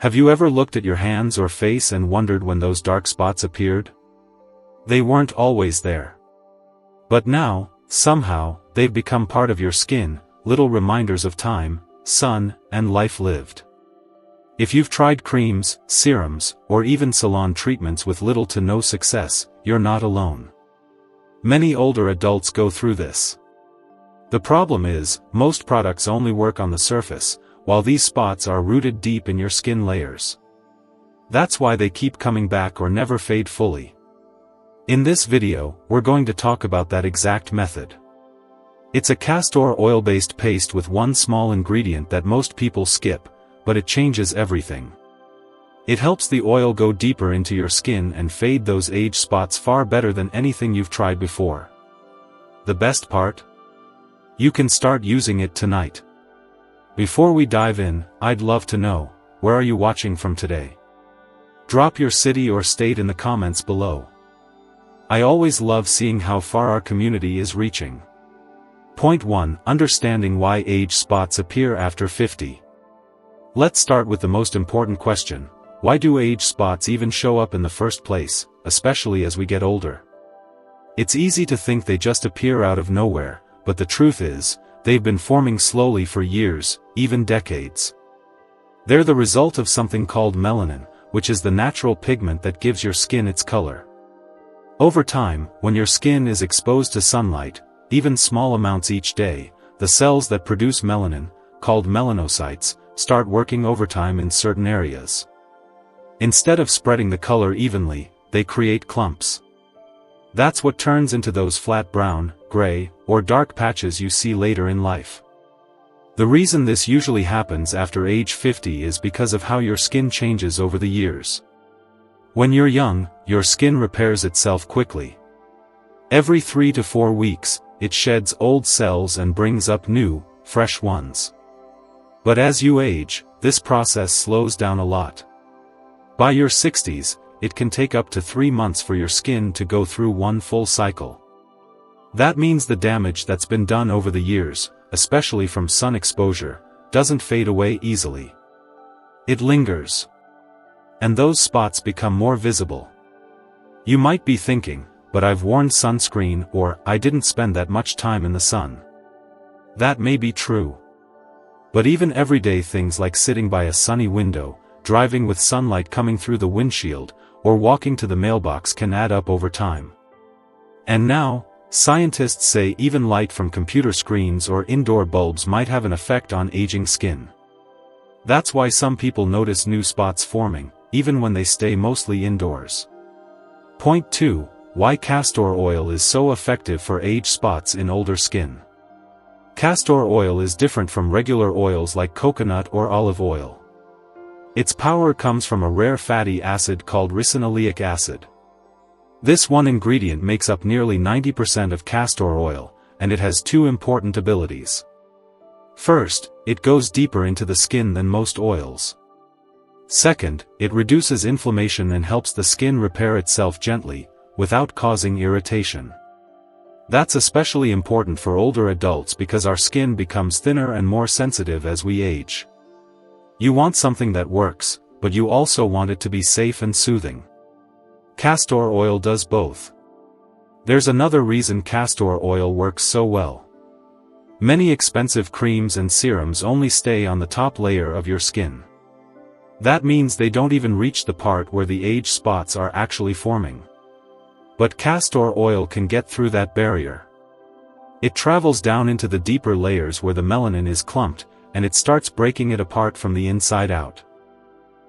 Have you ever looked at your hands or face and wondered when those dark spots appeared? They weren't always there. But now, somehow, they've become part of your skin, little reminders of time, sun, and life lived. If you've tried creams, serums, or even salon treatments with little to no success, you're not alone. Many older adults go through this. The problem is, most products only work on the surface, while these spots are rooted deep in your skin layers. That's why they keep coming back or never fade fully. In this video, we're going to talk about that exact method. It's a castor oil-based paste with one small ingredient that most people skip, but it changes everything. It helps the oil go deeper into your skin and fade those age spots far better than anything you've tried before. The best part? You can start using it tonight. Before we dive in, I'd love to know, where are you watching from today? Drop your city or state in the comments below. I always love seeing how far our community is reaching. Point 1. Understanding why age spots appear after 50. Let's start with the most important question. Why do age spots even show up in the first place, especially as we get older? It's easy to think they just appear out of nowhere, but the truth is, they've been forming slowly for years, even decades. They're the result of something called melanin, which is the natural pigment that gives your skin its color. Over time, when your skin is exposed to sunlight, even small amounts each day, the cells that produce melanin, called melanocytes, start working overtime in certain areas. Instead of spreading the color evenly, they create clumps. That's what turns into those flat brown, gray, or dark patches you see later in life. The reason this usually happens after age 50 is because of how your skin changes over the years. When you're young, your skin repairs itself quickly. Every 3 to 4 weeks, it sheds old cells and brings up new, fresh ones. But as you age, this process slows down a lot. By your 60s, it can take up to 3 months for your skin to go through one full cycle. That means the damage that's been done over the years, especially from sun exposure, doesn't fade away easily. It lingers. And those spots become more visible. You might be thinking, but I've worn sunscreen, or I didn't spend that much time in the sun. That may be true. But even everyday things like sitting by a sunny window, driving with sunlight coming through the windshield, or walking to the mailbox can add up over time. And now, scientists say even light from computer screens or indoor bulbs might have an effect on aging skin. That's why some people notice new spots forming, even when they stay mostly indoors. Point 2. Why castor oil is so effective for age spots in older skin. Castor oil is different from regular oils like coconut or olive oil. Its power comes from a rare fatty acid called ricinoleic acid. This one ingredient makes up nearly 90% of castor oil, and it has two important abilities. First, it goes deeper into the skin than most oils. Second, it reduces inflammation and helps the skin repair itself gently, without causing irritation. That's especially important for older adults because our skin becomes thinner and more sensitive as we age. You want something that works, but you also want it to be safe and soothing. Castor oil does both. There's another reason castor oil works so well. Many expensive creams and serums only stay on the top layer of your skin. That means they don't even reach the part where the age spots are actually forming. But castor oil can get through that barrier. It travels down into the deeper layers where the melanin is clumped, and it starts breaking it apart from the inside out.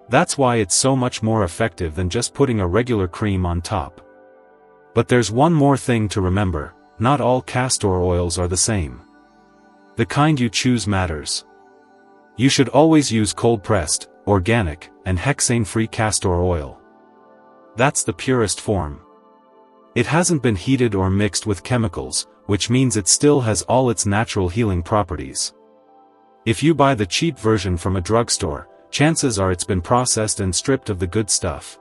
That's why it's so much more effective than just putting a regular cream on top. But there's one more thing to remember, not all castor oils are the same. The kind you choose matters. You should always use cold-pressed, organic, and hexane-free castor oil. That's the purest form. It hasn't been heated or mixed with chemicals, which means it still has all its natural healing properties. If you buy the cheap version from a drugstore, chances are it's been processed and stripped of the good stuff.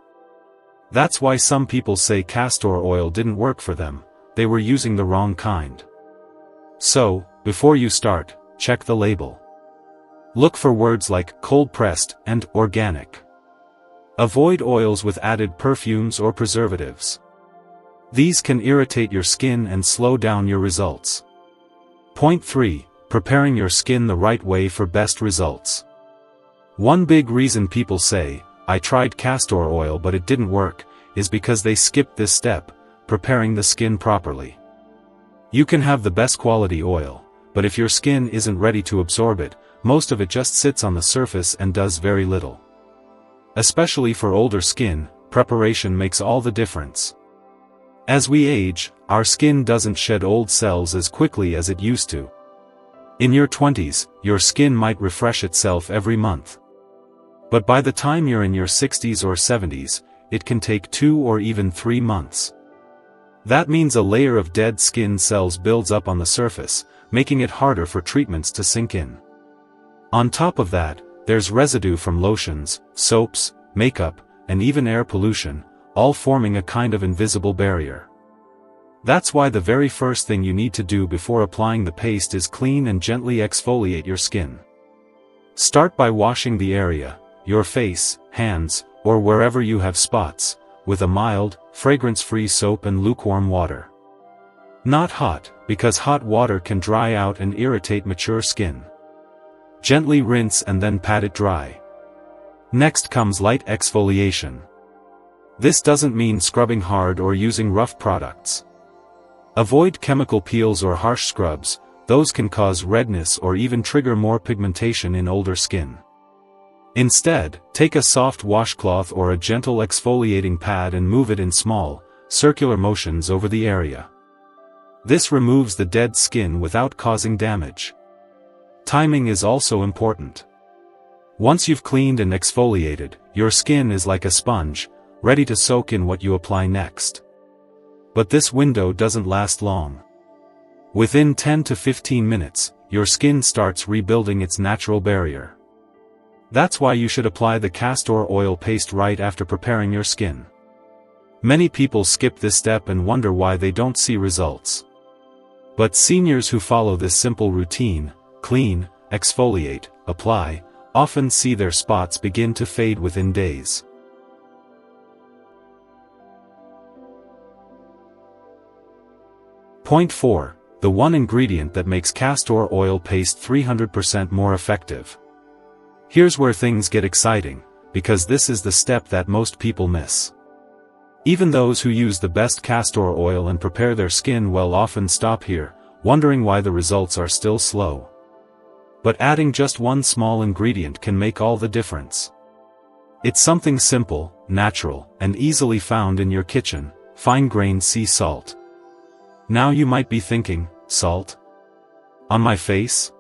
That's why some people say castor oil didn't work for them, they were using the wrong kind. So, before you start, check the label. Look for words like cold-pressed and organic. Avoid oils with added perfumes or preservatives. These can irritate your skin and slow down your results. Point 3. Preparing your skin the right way for best results. One big reason people say, "I tried castor oil but it didn't work," is because they skipped this step, preparing the skin properly. You can have the best quality oil, but if your skin isn't ready to absorb it, most of it just sits on the surface and does very little. Especially for older skin, preparation makes all the difference. As we age, our skin doesn't shed old cells as quickly as it used to. In your 20s, your skin might refresh itself every month. But by the time you're in your 60s or 70s, it can take 2 or even 3 months. That means a layer of dead skin cells builds up on the surface, making it harder for treatments to sink in. On top of that, there's residue from lotions, soaps, makeup, and even air pollution, all forming a kind of invisible barrier. That's why the very first thing you need to do before applying the paste is clean and gently exfoliate your skin. Start by washing the area, your face, hands, or wherever you have spots, with a mild, fragrance-free soap and lukewarm water. Not hot, because hot water can dry out and irritate mature skin. Gently rinse and then pat it dry. Next comes light exfoliation. This doesn't mean scrubbing hard or using rough products. Avoid chemical peels or harsh scrubs, those can cause redness or even trigger more pigmentation in older skin. Instead, take a soft washcloth or a gentle exfoliating pad and move it in small, circular motions over the area. This removes the dead skin without causing damage. Timing is also important. Once you've cleaned and exfoliated, your skin is like a sponge, ready to soak in what you apply next. But this window doesn't last long. Within 10 to 15 minutes, your skin starts rebuilding its natural barrier. That's why you should apply the castor oil paste right after preparing your skin. Many people skip this step and wonder why they don't see results. But seniors who follow this simple routine, clean, exfoliate, apply, often see their spots begin to fade within days. Point 4. The one ingredient that makes castor oil paste 300% more effective. Here's where things get exciting, because this is the step that most people miss. Even those who use the best castor oil and prepare their skin well often stop here, wondering why the results are still slow. But adding just one small ingredient can make all the difference. It's something simple, natural, and easily found in your kitchen: fine-grained sea salt. Now you might be thinking, salt? On my face?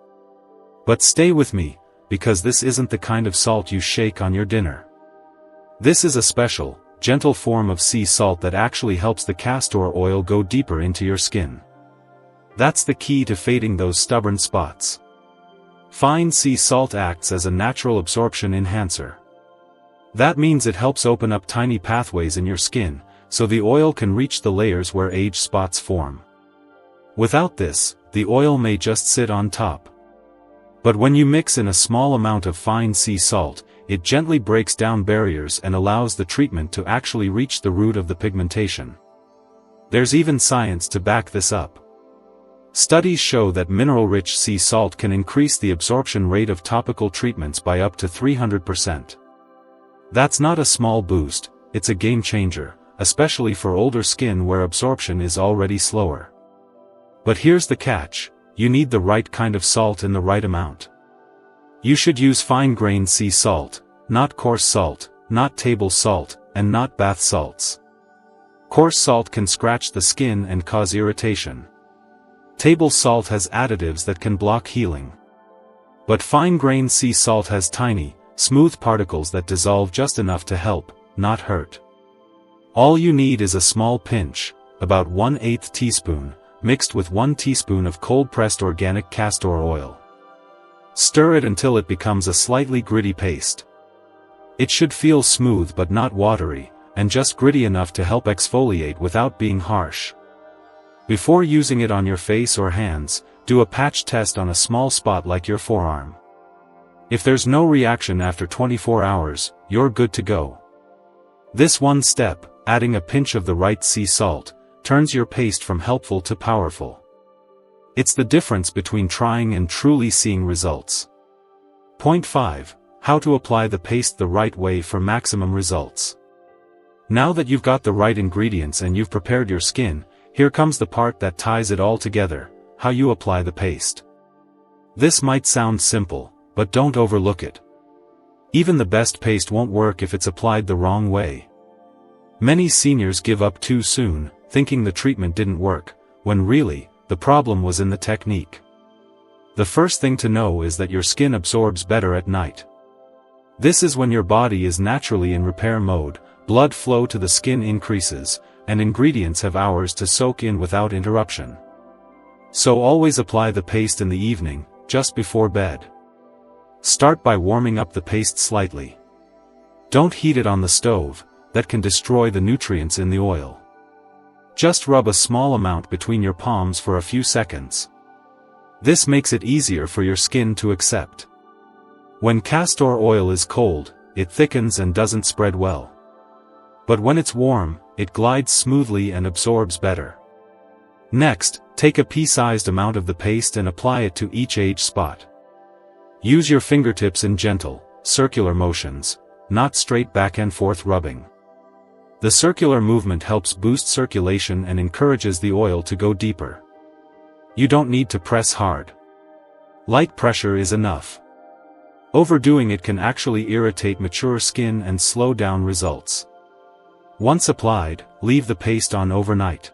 But stay with me, because this isn't the kind of salt you shake on your dinner. This is a special, gentle form of sea salt that actually helps the castor oil go deeper into your skin. That's the key to fading those stubborn spots. Fine sea salt acts as a natural absorption enhancer. That means it helps open up tiny pathways in your skin, so the oil can reach the layers where age spots form. Without this, the oil may just sit on top. But when you mix in a small amount of fine sea salt, it gently breaks down barriers and allows the treatment to actually reach the root of the pigmentation. There's even science to back this up. Studies show that mineral-rich sea salt can increase the absorption rate of topical treatments by up to 300%. That's not a small boost, it's a game changer, especially for older skin where absorption is already slower. But here's the catch: you need the right kind of salt in the right amount. You should use fine-grained sea salt, not coarse salt, not table salt, and not bath salts. Coarse salt can scratch the skin and cause irritation. Table salt has additives that can block healing. But fine-grained sea salt has tiny, smooth particles that dissolve just enough to help, not hurt. All you need is a small pinch, about 1/8 teaspoon, mixed with 1 teaspoon of cold-pressed organic castor oil. Stir it until it becomes a slightly gritty paste. It should feel smooth but not watery, and just gritty enough to help exfoliate without being harsh. Before using it on your face or hands, do a patch test on a small spot like your forearm. If there's no reaction after 24 hours, you're good to go. This one step, adding a pinch of the right sea salt, turns your paste from helpful to powerful. It's the difference between trying and truly seeing results. Point 5. How to apply the paste the right way for maximum results. Now that you've got the right ingredients and you've prepared your skin, here comes the part that ties it all together: how you apply the paste. This might sound simple, but don't overlook it. Even the best paste won't work if it's applied the wrong way. Many seniors give up too soon, thinking the treatment didn't work, when really, the problem was in the technique. The first thing to know is that your skin absorbs better at night. This is when your body is naturally in repair mode, blood flow to the skin increases, and ingredients have hours to soak in without interruption. So always apply the paste in the evening, just before bed. Start by warming up the paste slightly. Don't heat it on the stove, that can destroy the nutrients in the oil. Just rub a small amount between your palms for a few seconds. This makes it easier for your skin to accept. When castor oil is cold, it thickens and doesn't spread well. But when it's warm, it glides smoothly and absorbs better. Next, take a pea-sized amount of the paste and apply it to each age spot. Use your fingertips in gentle, circular motions, not straight back and forth rubbing. The circular movement helps boost circulation and encourages the oil to go deeper. You don't need to press hard. Light pressure is enough. Overdoing it can actually irritate mature skin and slow down results. Once applied, leave the paste on overnight.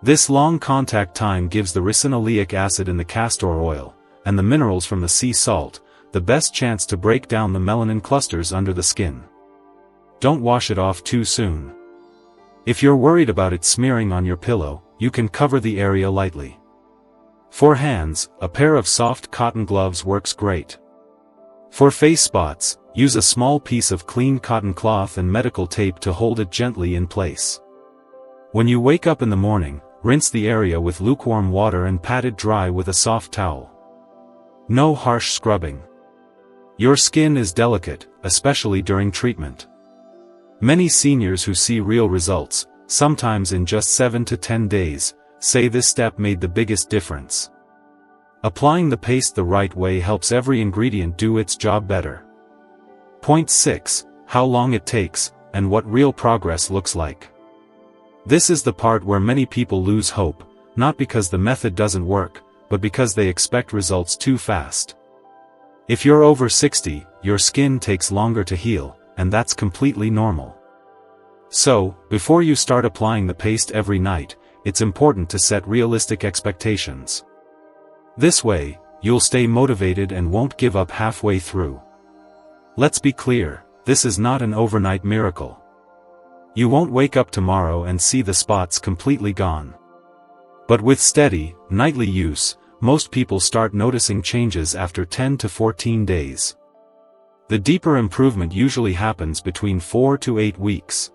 This long contact time gives the ricinoleic acid in the castor oil, and the minerals from the sea salt, the best chance to break down the melanin clusters under the skin. Don't wash it off too soon. If you're worried about it smearing on your pillow, you can cover the area lightly. For hands, a pair of soft cotton gloves works great. For face spots, use a small piece of clean cotton cloth and medical tape to hold it gently in place. When you wake up in the morning, rinse the area with lukewarm water and pat it dry with a soft towel. No harsh scrubbing. Your skin is delicate, especially during treatment. Many seniors who see real results, sometimes in just 7 to 10 days, say this step made the biggest difference. Applying the paste the right way helps every ingredient do its job better. Point 6. How long it takes, and what real progress looks like. This is the part where many people lose hope, not because the method doesn't work, but because they expect results too fast. If you're over 60, your skin takes longer to heal, and that's completely normal. So, before you start applying the paste every night, it's important to set realistic expectations. This way, you'll stay motivated and won't give up halfway through. Let's be clear, this is not an overnight miracle. You won't wake up tomorrow and see the spots completely gone. But with steady, nightly use, most people start noticing changes after 10 to 14 days. The deeper improvement usually happens between 4 to 8 weeks.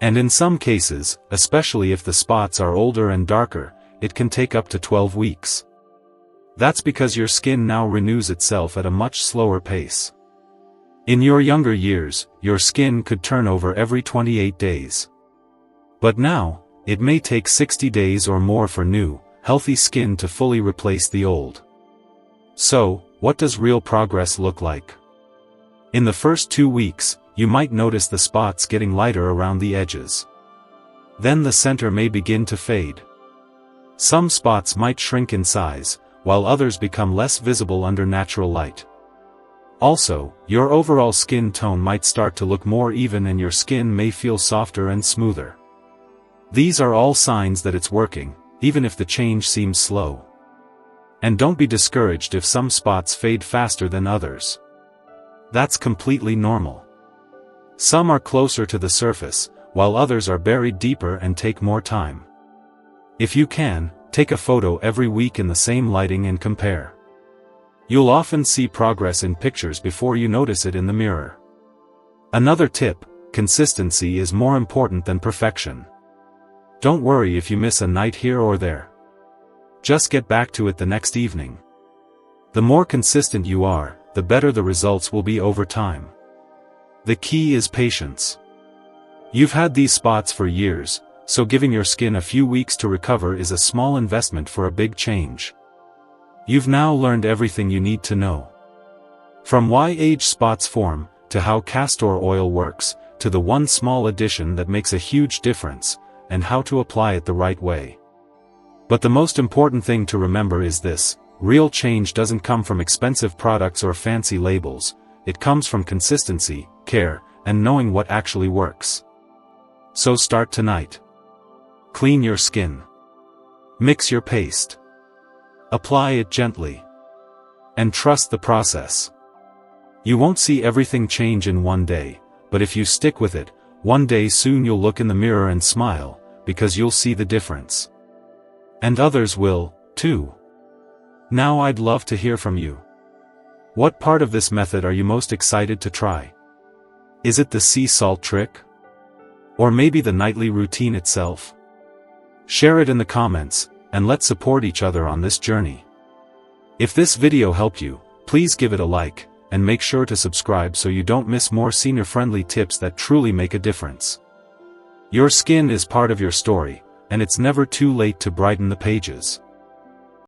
And in some cases, especially if the spots are older and darker, it can take up to 12 weeks. That's because your skin now renews itself at a much slower pace. In your younger years, your skin could turn over every 28 days. But now, it may take 60 days or more for new, healthy skin to fully replace the old. So, what does real progress look like? In the first 2 weeks, you might notice the spots getting lighter around the edges. Then the center may begin to fade. Some spots might shrink in size, while others become less visible under natural light. Also, your overall skin tone might start to look more even and your skin may feel softer and smoother. These are all signs that it's working, even if the change seems slow. And don't be discouraged if some spots fade faster than others. That's completely normal. Some are closer to the surface, while others are buried deeper and take more time. If you can, take a photo every week in the same lighting and compare. You'll often see progress in pictures before you notice it in the mirror. Another tip: consistency is more important than perfection. Don't worry if you miss a night here or there. Just get back to it the next evening. The more consistent you are, the better the results will be over time. The key is patience. You've had these spots for years, so giving your skin a few weeks to recover is a small investment for a big change. You've now learned everything you need to know. From why age spots form, to how castor oil works, to the one small addition that makes a huge difference, and how to apply it the right way. But the most important thing to remember is this: real change doesn't come from expensive products or fancy labels, it comes from consistency, care, and knowing what actually works. So start tonight. Clean your skin. Mix your paste. Apply it gently. And trust the process. You won't see everything change in one day, but if you stick with it, one day soon you'll look in the mirror and smile, because you'll see the difference. And others will, too. Now I'd love to hear from you. What part of this method are you most excited to try? Is it the sea salt trick? Or maybe the nightly routine itself? Share it in the comments, and let's support each other on this journey. If this video helped you, please give it a like, and make sure to subscribe so you don't miss more senior-friendly tips that truly make a difference. Your skin is part of your story, and it's never too late to brighten the pages.